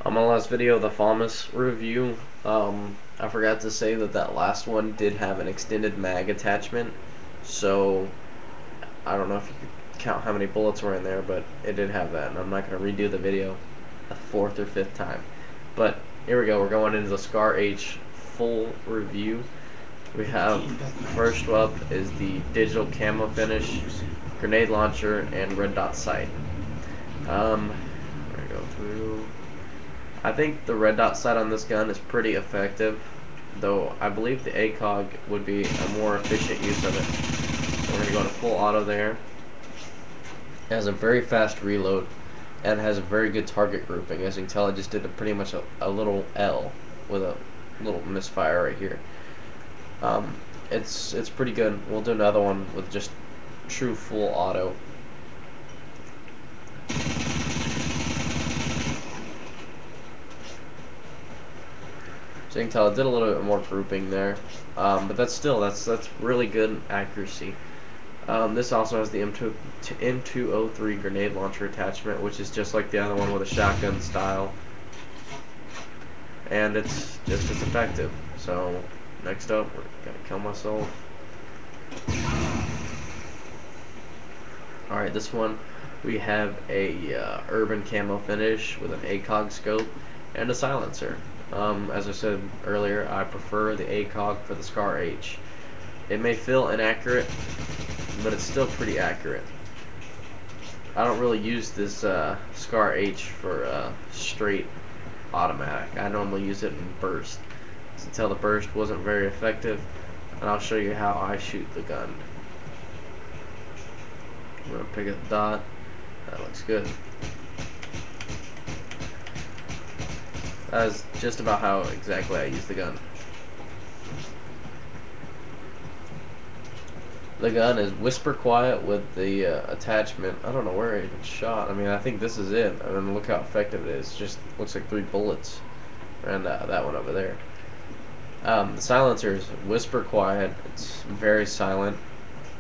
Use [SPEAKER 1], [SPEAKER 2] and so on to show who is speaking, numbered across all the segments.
[SPEAKER 1] On my last video, the FAMAS review, I forgot to say that last one did have an extended mag attachment, so I don't know if you could count how many bullets were in there, but it did have that, and I'm not going to redo the video a fourth or fifth time. But here we go, we're going into the Scar H full review. We have, first up is the digital camo finish, grenade launcher, and red dot sight. We're going to go through. I think the red dot sight on this gun is pretty effective, though I believe the ACOG would be a more efficient use of it. So we're going to go to full auto there. It has a very fast reload and has a very good target grouping. As you can tell, I just did pretty much a little L with a little misfire right here. It's pretty good. We'll do another one with just true full auto. So you can tell it did a little bit more grouping there, but that's really good accuracy. This also has the M203 grenade launcher attachment, which is just like the other one with a shotgun style, and it's just as effective. So next up, we're gonna kill myself. All right, this one we have a urban camo finish with an ACOG scope and a silencer. As I said earlier, I prefer the ACOG for the Scar H. It may feel inaccurate, but it's still pretty accurate. I don't really use this Scar H for straight automatic. I normally use it in burst. So until the burst wasn't very effective, and I'll show you how I shoot the gun. I'm going to pick a dot. That looks good. That is just about how exactly I use the gun. The gun is whisper quiet with the attachment. I don't know where I even shot. I mean, I think this is it. I mean, look how effective it is. Just looks like 3 bullets. And that one over there. The silencer is whisper quiet. It's very silent.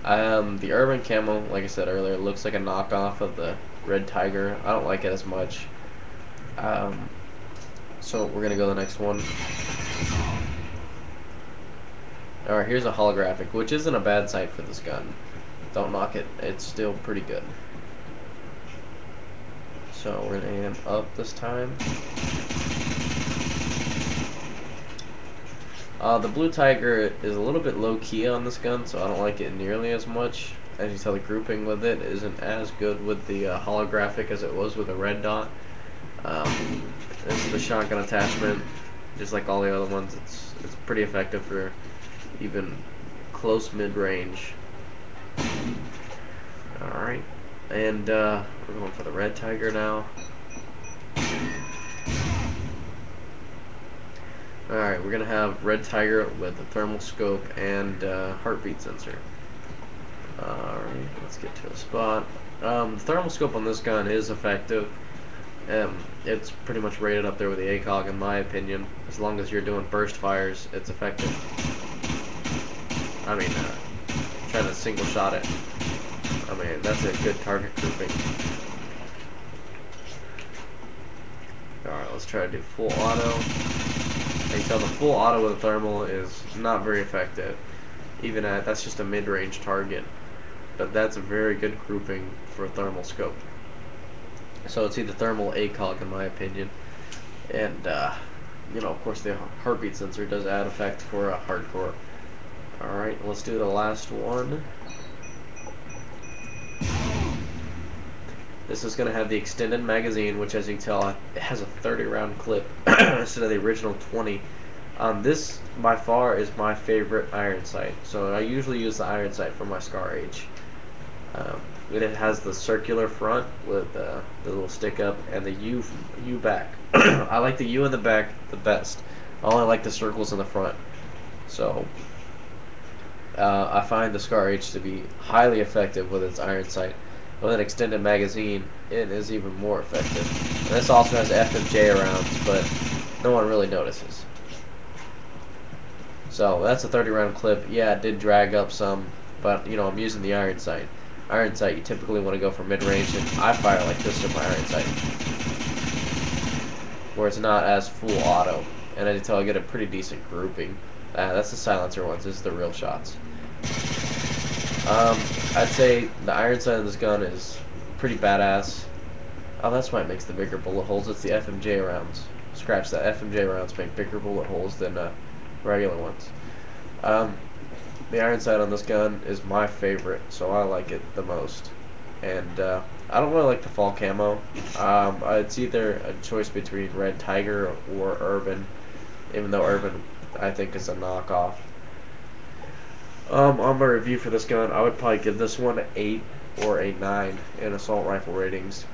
[SPEAKER 1] The urban camo, like I said earlier, looks like a knockoff of the Red Tiger. I don't like it as much. So we're gonna go to the next one. Alright, here's a holographic, which isn't a bad sight for this gun. Don't knock it, it's still pretty good. So we're gonna aim up this time. The Blue Tiger is a little bit low key on this gun, so I don't like it nearly as much. As you tell, the grouping with it isn't as good with the holographic as it was with the red dot. This is the shotgun attachment, just like all the other ones. It's pretty effective for even close mid-range. Alright, and we're going for the Red Tiger now. Alright, we're going to have Red Tiger with a thermal scope and heartbeat sensor. Alright, let's get to a spot. The thermal scope on this gun is effective. It's pretty much rated up there with the ACOG in my opinion. As long as you're doing burst fires, it's effective. I mean, trying to single shot it. I mean, that's a good target grouping. Alright, let's try to do full auto. You can tell the full auto with a thermal is not very effective. Even at, that's just a mid-range target. But that's a very good grouping for a thermal scope. So it's either thermal or ACOG in my opinion. And, you know, of course the heartbeat sensor does add effect for a hardcore. Alright, let's do the last one. This is going to have the extended magazine, which as you can tell, it has a 30 round clip instead of the original 20. This, by far, is my favorite iron sight. So I usually use the iron sight for my Scar H. It has the circular front with the little stick up and the U back. I like the U in the back the best. I only like the circles in the front. So I find the Scar H to be highly effective with its iron sight. With an extended magazine, it is even more effective. And this also has F and J rounds, but no one really notices. So that's a 30 round clip. Yeah, it did drag up some, but you know, I'm using the iron sight. Iron sight, you typically want to go for mid range, and I fire like this with my iron sight. where it's not as full auto, and until I get a pretty decent grouping. That's the silencer ones. This is the real shots. I'd say the iron sight of this gun is pretty badass. Oh, that's why it makes the bigger bullet holes. It's the FMJ rounds. Scratch that. FMJ rounds make bigger bullet holes than regular ones. The iron sight on this gun is my favorite, so I like it the most. And I don't really like the fall camo. It's either a choice between Red Tiger or Urban, even though Urban I think is a knockoff. On my review for this gun, I would probably give this one an 8 or a 9 in assault rifle ratings.